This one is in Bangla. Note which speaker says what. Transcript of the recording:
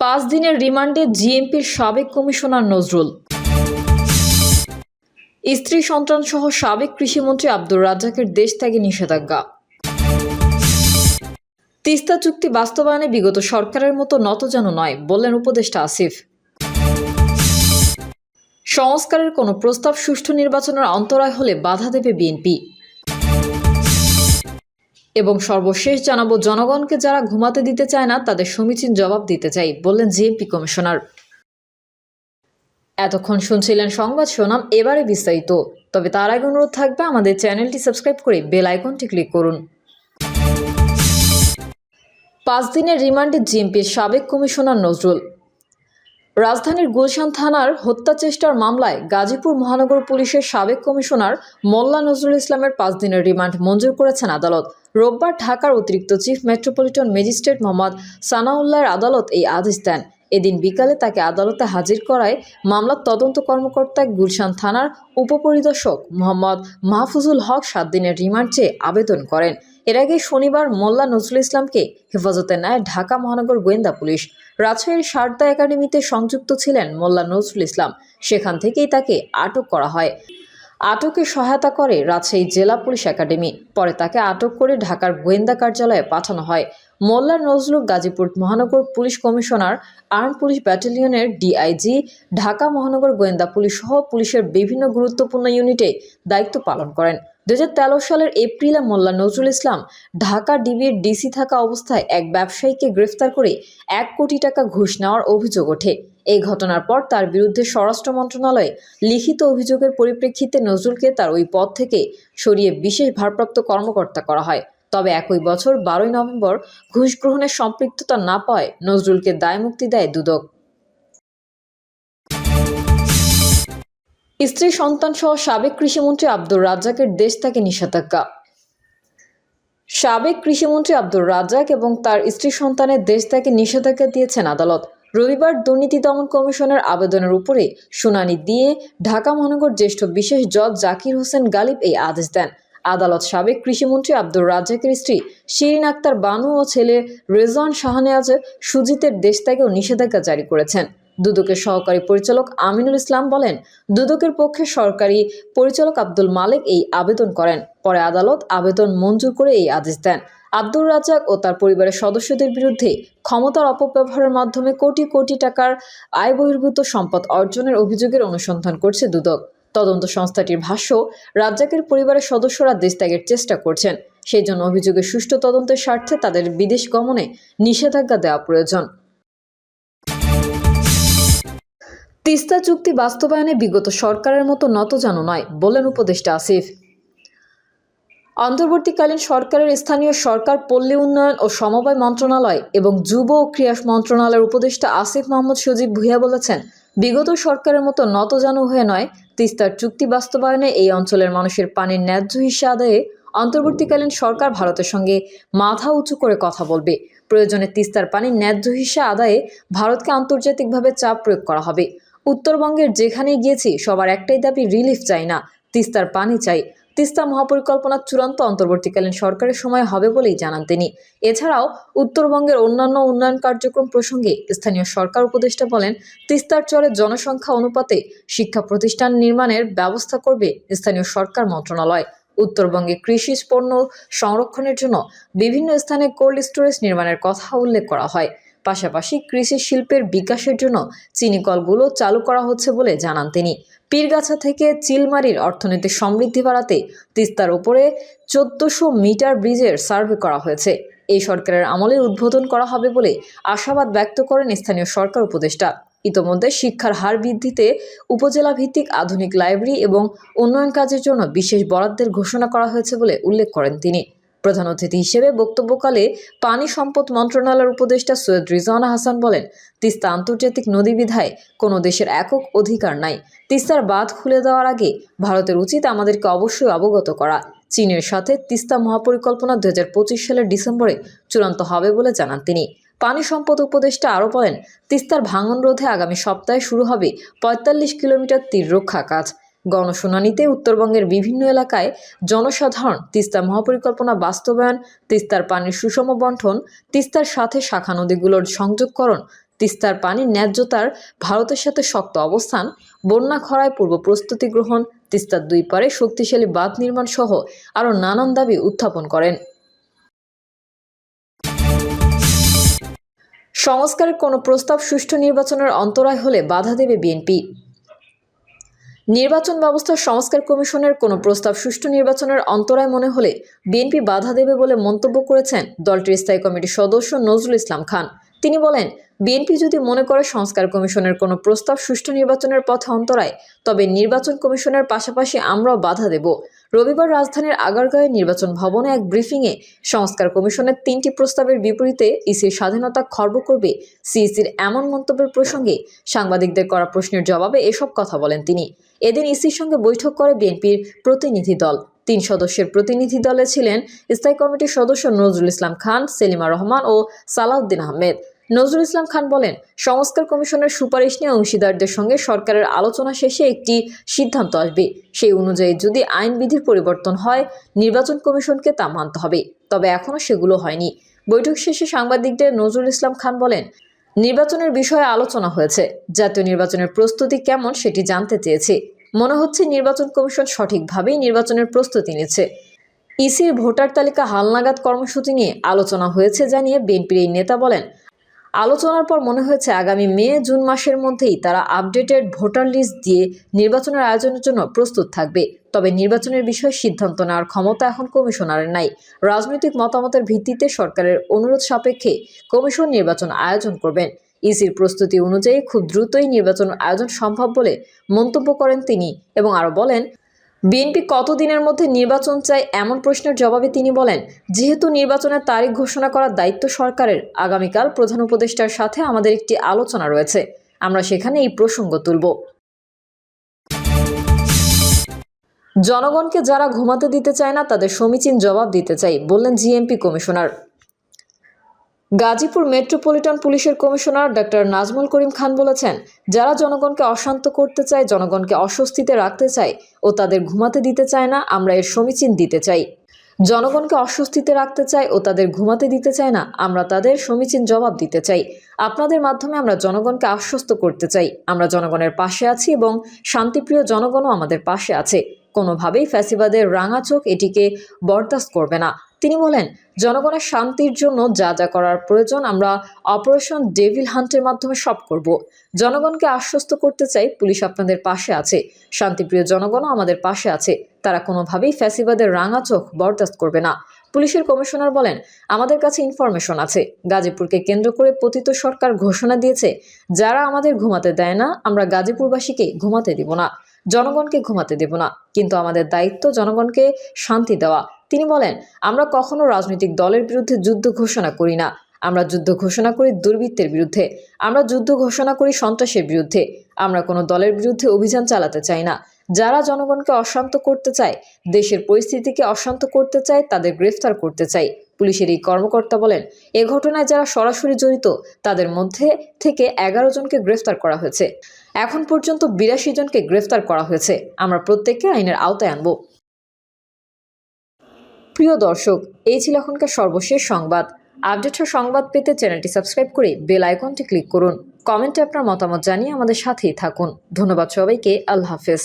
Speaker 1: 5 দিনের রিমান্ডে জিএমপির সাবেক কমিশনার নজরুল। স্ত্রী সন্তানসহ সাবেক কৃষিমন্ত্রী আব্দুর রাজ্জাকের দেশ ত্যাগে নিষেধাজ্ঞা। তিস্তা চুক্তি বাস্তবায়নে বিগত সরকারের মতো নতজানু নয় বললেন উপদেষ্টা আসিফ। সংস্কারের কোনো প্রস্তাব সুষ্ঠু নির্বাচনের অন্তরায় হলে বাধা দেবে বিএনপি। এবং সর্বশেষ জানাবো, জনগণকে যারা ঘুমাতে দিতে চায় না তাদের সমীচীন জবাব দিতে চাই বললেন জিএমপি কমিশনার। এতক্ষণ শুনছিলেন সংবাদ শিরোনাম, এবারে বিস্তারিত। তবে তার আগে অনুরোধ থাকবে আমাদের চ্যানেলটি সাবস্ক্রাইব করে বেল আইকনটি ক্লিক করুন। 5 দিনের রিমান্ডে জিএমপির সাবেক কমিশনার নজরুল। রাজধানীর গুলশান থানার হত্যা চেষ্টার মামলায় গাজীপুর মহানগর পুলিশের সাবেক কমিশনার মোল্লা নজরুল ইসলামের 5 দিনের রিমান্ড মঞ্জুর করেছেন আদালত। রোববার ঢাকার অতিরিক্ত চিফ মেট্রোপলিটন ম্যাজিস্ট্রেট মোহাম্মদ সানাউল্লাহর আদালত এই আদেশ দেন। এদিন বিকালে তাকে আদালতে হাজির করায় মামলার তদন্ত কর্মকর্তা গুলশান থানার উপপরিদর্শক মোহাম্মদ মাহফুজুল হক 7 দিনের রিমান্ড চেয়ে আবেদন করেন। এর আগে শনিবার মোল্লা নজরুল ইসলামকে হেফাজতে নেয় ঢাকা মহানগর গোয়েন্দা পুলিশ। রাজশাহীর সারদা একাডেমিতে সংযুক্ত ছিলেন মোল্লা নজরুল ইসলাম, সেখান থেকেই তাকে আটক করা হয়। আটকে সহায়তা করে রাজশাহী জেলা পুলিশ একাডেমি। পরে তাকে আটক করে ঢাকার গোয়েন্দা কার্যালয়ে পাঠানো হয়। মোল্লা নজরুল গাজীপুর মহানগর পুলিশ কমিশনার, আর্ম পুলিশ ব্যাটালিয়নের ডিআইজি, ঢাকা মহানগর গোয়েন্দা পুলিশ সহ পুলিশের বিভিন্ন গুরুত্বপূর্ণ ইউনিটে দায়িত্ব পালন করেন। 2013 সালের এপ্রিলে মোল্লা নজরুল ইসলাম ঢাকা ডিবির ডিসি থাকা অবস্থায় এক ব্যবসায়ীকে গ্রেফতার করে 1 কোটি টাকা ঘুষ নেওয়ার অভিযোগ ওঠে। এই ঘটনার পর তার বিরুদ্ধে স্বরাষ্ট্র মন্ত্রণালয়ে লিখিত অভিযোগের পরিপ্রেক্ষিতে নজরুলকে তার ওই পদ থেকে সরিয়ে বিশেষ ভারপ্রাপ্ত কর্মকর্তা করা হয়। তবে একই বছর 12 নভেম্বর ঘুষ গ্রহণের সম্পৃক্ততা না পাওয়ায় নজরুলকে দায়মুক্তি দেয় দুদক। স্ত্রী সন্তানসহ সাবেক কৃষিমন্ত্রী আব্দুর রাজ্জাকের দেশ থেকে নিষেধাজ্ঞা। সাবেক কৃষিমন্ত্রী আব্দুর রাজ্জাক এবং তার স্ত্রী সন্তানের দেশ থেকে নিষেধাজ্ঞা দিয়েছেন আদালত। রবিবার দুর্নীতি দমন কমিশনের আবেদনের উপরে শুনানি দিয়ে ঢাকা মহানগর জ্যেষ্ঠ বিশেষ জজ জাকির হোসেন গালিব এই আদেশ দেন। আদালত সাবেক কৃষিমন্ত্রী আব্দুর রাজ্জাকের স্ত্রী শিরিন আক্তার বানু ও ছেলে রেজওয়ান শাহনেওয়াজ সুজিতের দেশ থেকেও নিষেধাজ্ঞা জারি করেছেন। দুদকের সহকারী পরিচালক আমিনুল ইসলাম বলেন, দুদকের পক্ষে সরকারি পরিচালক আব্দুল মালেক এই আবেদন করেন। পরে আদালত আবেদন মঞ্জুর করে এই আদেশ দেন। আব্দুর রাজ্জাক ও তার পরিবারের সদস্যদের বিরুদ্ধে ক্ষমতার অপব্যবহারের মাধ্যমে কোটি কোটি টাকার আয় বহির্ভূত সম্পদ অর্জনের অভিযোগের অনুসন্ধান করছে দুদক। তদন্ত সংস্থাটির ভাষ্য, রাজ্জাকের পরিবারের সদস্যরা দেশ ত্যাগের চেষ্টা করছেন, সেই জন্য অভিযোগের সুষ্ঠু তদন্তের স্বার্থে তাদের বিদেশ গমনে নিষেধাজ্ঞা দেওয়া প্রয়োজন। তিস্তা চুক্তি বাস্তবায়নে বিগত সরকারের মতো নতজানু নয় বললেন উপদেষ্টা আসিফ। অন্তর্বর্তীকালীন সরকারের স্থানীয় সরকার, পল্লী উন্নয়ন ও সমবায় মন্ত্রণালয় এবং যুব ও ক্রীড়া মন্ত্রণালয়ের উপদেষ্টা আসিফ মাহমুদ সজীব ভুঁইয়া বলেছেন, বিগত সরকারের মতো নতজানু হয়ে নয়, তিস্তার চুক্তি বাস্তবায়নে এই অঞ্চলের মানুষের পানির ন্যায্য হিস্যা আদায়ে অন্তর্বর্তীকালীন সরকার ভারতের সঙ্গে মাথা উঁচু করে কথা বলবে। প্রয়োজনে তিস্তার পানির ন্যায্য হিস্যা আদায়ে ভারতকে আন্তর্জাতিকভাবে চাপ প্রয়োগ করা হবে। উত্তরবঙ্গের যেখানেই গিয়েছি সবার একটাই দাবি, রিলিফ চাই না, তিস্তার পানি চাই। তিস্তা মহাপরিকল্পনা চূড়ান্ত অন্তর্বর্তীকালীন সরকারের সময় হবে বলেই জানান তিনি। এছাড়াও উত্তরবঙ্গের অন্যান্য উন্নয়ন কার্যক্রম প্রসঙ্গে স্থানীয় সরকার উপদেষ্টা বলেন, তিস্তার চরে জনসংখ্যা অনুপাতে শিক্ষা প্রতিষ্ঠান নির্মাণের ব্যবস্থা করবে স্থানীয় সরকার মন্ত্রণালয়। উত্তরবঙ্গে কৃষি পণ্য সংরক্ষণের জন্য বিভিন্ন স্থানে কোল্ড স্টোরেজ নির্মাণের কথা উল্লেখ করা হয়। পাশাপাশি কৃষি শিল্পের বিকাশের জন্য চিনিকলগুলো চালু করা হচ্ছে বলে জানান তিনি। পীরগাছা থেকে চিলমারির অর্থনৈতিক সমৃদ্ধি বাড়াতে তিস্তার উপরে 1400 মিটার ব্রিজের সার্ভে করা হয়েছে। এই সরকারের আমলে উদ্বোধন করা হবে বলে আশাবাদ ব্যক্ত করেন স্থানীয় সরকার উপদেষ্টা। ইতোমধ্যে শিক্ষার হার বৃদ্ধিতে উপজেলা ভিত্তিক আধুনিক লাইব্রেরি এবং উন্নয়ন কাজের জন্য বিশেষ বরাদ্দের ঘোষণা করা হয়েছে বলে উল্লেখ করেন তিনি। প্রধান অতিথি হিসেবে বক্তব্যকালে পানি সম্পদ মন্ত্রণালয়ের উপদেষ্টা সৈয়দ রিজওয়ানা হাসান বলেন, তিস্তা আন্তর্জাতিক নদী বিধায় কোনো দেশের একক অধিকার নাই। তিস্তার বাঁধ খুলে দেওয়ার আগে ভারতের উচিত আমাদেরকে অবশ্যই অবগত করা। চীনের সাথে তিস্তা মহাপরিকল্পনা 2025 সালের ডিসেম্বরে চূড়ান্ত হবে বলে জানান তিনি। পানি সম্পদ উপদেষ্টা আরও বলেন, তিস্তার ভাঙন রোধে আগামী সপ্তাহে শুরু হবে 45 কিলোমিটার তীর রক্ষা কাজ। গণশুনানিতে উত্তরবঙ্গের বিভিন্ন এলাকায় জনসাধারণ তিস্তা মহাপরিকল্পনা বাস্তবায়ন, তিস্তার পানির সুষম বণ্টন, তিস্তার সাথে শাখা নদীগুলোর সংযোগকরণ, তিস্তার পানির ন্যায্যতার ভারতের সাথে শক্ত অবস্থান, বন্যা খরায় পূর্ব প্রস্তুতি গ্রহণ, তিস্তার দুই পারে শক্তিশালী বাঁধ নির্মাণ সহ আরও নানান দাবি উত্থাপন করেন। সংস্কারের কোনো প্রস্তাব সুষ্ঠু নির্বাচনের অন্তরায় হলে বাধা দেবে বিএনপি। নির্বাচন ব্যবস্থার সংস্কার কমিশনের কোনো প্রস্তাব সুষ্ঠু নির্বাচনের অন্তরায় মনে হলে বিএনপি বাধা দেবে বলে মন্তব্য করেছেন দলটির স্থায়ী কমিটির সদস্য নজরুল ইসলাম খান। তিনি বলেন, বিএনপি যদি মনে করে সংস্কার কমিশনের কোনো প্রস্তাব সুষ্ঠু নির্বাচনের পথে অন্তরায়, তবে নির্বাচন কমিশনের পাশাপাশি আমরাও বাধা দেব। রবিবার রাজধানীর আগারগাঁওয়ে নির্বাচন ভবনে এক ব্রিফিংয়ে সংস্কার কমিশনের 3টি প্রস্তাবের বিপরীতে ইসির স্বাধীনতা খর্ব করবে সিইসির এমন মন্তব্যের প্রসঙ্গে সাংবাদিকদের করা প্রশ্নের জবাবে এসব কথা বলেন তিনি। এদিন ইসির সঙ্গে বৈঠক করে বিএনপির প্রতিনিধি দল। 3 সদস্যের প্রতিনিধি দলে ছিলেন স্থায়ী কমিটির সদস্য নজরুল ইসলাম খান, সেলিমা রহমান ও সালাউদ্দিন আহমেদ। নজরুল ইসলাম খান বলেন, সংস্কার কমিশনের সুপারিশ নিয়ে অংশীদারদের সঙ্গে সরকারের আলোচনা শেষে একটি সিদ্ধান্ত আসবে। সেই অনুযায়ী যদি আইন বিধির পরিবর্তন হয়, নির্বাচন কমিশনকে তা মানতে হবে। তবে এখনও সেগুলো হয়নি। বৈঠক শেষে সাংবাদিকদের নজরুল ইসলাম খান বলেন, নির্বাচনের বিষয়ে আলোচনা হয়েছে, জাতীয় নির্বাচনের প্রস্তুতি কেমন সেটি জানতে চেয়েছে। মনে হচ্ছে নির্বাচন কমিশন সঠিকভাবেই নির্বাচনের প্রস্তুতি নিচ্ছে। ইসির ভোটার তালিকা হালনাগাদ কর্মসূচি নিয়ে আলোচনা হয়েছে জানিয়ে বিএনপির এই নেতা বলেন, আলোচনার পর মনে হয়েছে আগামী মে-জুন মাসের মধ্যেই তারা আপডেটেড ভোটার লিস্ট দিয়ে নির্বাচনের আয়োজনের জন্য প্রস্তুত থাকবে। তবে নির্বাচনের বিষয়ে সিদ্ধান্ত নেওয়ার ক্ষমতা এখন কমিশনারের নাই। রাজনৈতিক মতামতের ভিত্তিতে সরকারের অনুরোধ সাপেক্ষে কমিশন নির্বাচন আয়োজন করবেন। ইসির প্রস্তুতি অনুযায়ী খুব দ্রুতই নির্বাচন আয়োজন সম্ভব বলে মন্তব্য করেন তিনি এবং আরও বলেন, বিএনপি কতদিনের মধ্যে নির্বাচন চায় এমন প্রশ্নের জবাবে তিনি বলেন, যেহেতু নির্বাচনের তারিখ ঘোষণা করার দায়িত্ব সরকারের, আগামীকাল প্রধান উপদেষ্টার সাথে আমাদের একটি আলোচনা রয়েছে, আমরা সেখানে এই প্রসঙ্গ তুলব। জনগণকে যারা ঘুমাতে দিতে চায় না তাদের সমীচীন জবাব দিতে চাই, বললেন জিএমপি কমিশনার। গাজীপুর মেট্রোপলিটন পুলিশের কমিশনার ডক্টর নাজমুল করিম খান বলেছেন, যারা জনগণকে অশান্ত করতে চায়, জনগণকে অস্বস্তিতে রাখতে চায় ও তাদের ঘুমাতে দিতে চায় না, আমরা এর সমীচীন দিতে চাই। জনগণকে অস্বস্তিতে রাখতে চায় ও তাদের ঘুমাতে দিতে চায় না, আমরা তাদের সমীচীন জবাব দিতে চাই। আপনাদের মাধ্যমে আমরা জনগণকে আশ্বস্ত করতে চাই, আমরা জনগণের পাশে আছি এবং শান্তিপ্রিয় জনগণও আমাদের পাশে আছে। কোনোভাবেই ফ্যাসিবাদের রাঙা চোখ এটিকে বরদাস্ত করবে না। তিনি বলেন, জনগণের শান্তির জন্য যা যা করার প্রয়োজন আমরা অপারেশন ডেভিল হান্টের মাধ্যমে সব করব। জনগণকে আশ্বস্ত করতে চাই, পুলিশ আপনাদের পাশে আছে, শান্তিপ্রিয় জনগণও আমাদের পাশে আছে, তারা কোনোভাবেই ফ্যাসিবাদের রাঙা চোখ বরদাস্ত করবে না। পুলিশের কমিশনার বলেন, আমাদের কাছে ইনফরমেশন আছে, গাজীপুরকে কেন্দ্র করে পতিত সরকার ঘোষণা দিয়েছে, যারা আমাদের ঘুমাতে দেয় না, আমরা গাজীপুরবাসীকে ঘুমাতে দিব না, জনগণকে ঘুমাতে দেব না, কিন্তু আমাদের দায়িত্ব জনগণকে শান্তি দেওয়া। তিনি বলেন, আমরা কখনো রাজনৈতিক দলের বিরুদ্ধে যুদ্ধ ঘোষণা করি না, আমরা যুদ্ধ ঘোষণা করি দুর্বৃত্তের বিরুদ্ধে, আমরা যুদ্ধ ঘোষণা করি সন্ত্রাসের বিরুদ্ধে, আমরা কোনো দলের বিরুদ্ধে অভিযান চালাতে চাই না। যারা জনগণকে অশান্ত করতে চায়, দেশের পরিস্থিতিকে অশান্ত করতে চায়, তাদের গ্রেফতার করতে চাই। পুলিশের এই কর্মকর্তা বলেন, এ ঘটনায় যারা সরাসরি জড়িত তাদের মধ্যে থেকে 11 জনকে গ্রেফতার করা হয়েছে। এখন পর্যন্ত 82 জনকে গ্রেফতার করা হয়েছে। আমরা প্রত্যেককে আইনের আওতায় আনব। প্রিয় দর্শক, এই ছিল এখনকার সর্বশেষ সংবাদ। আপডেটের সংবাদ পেতে চ্যানেলটি সাবস্ক্রাইব করে বেল আইকনটি ক্লিক করুন। কমেন্টে আপনার মতামত জানিয়ে আমাদের সাথেই থাকুন। ধন্যবাদ সবাইকে। আল্লাহ হাফেজ।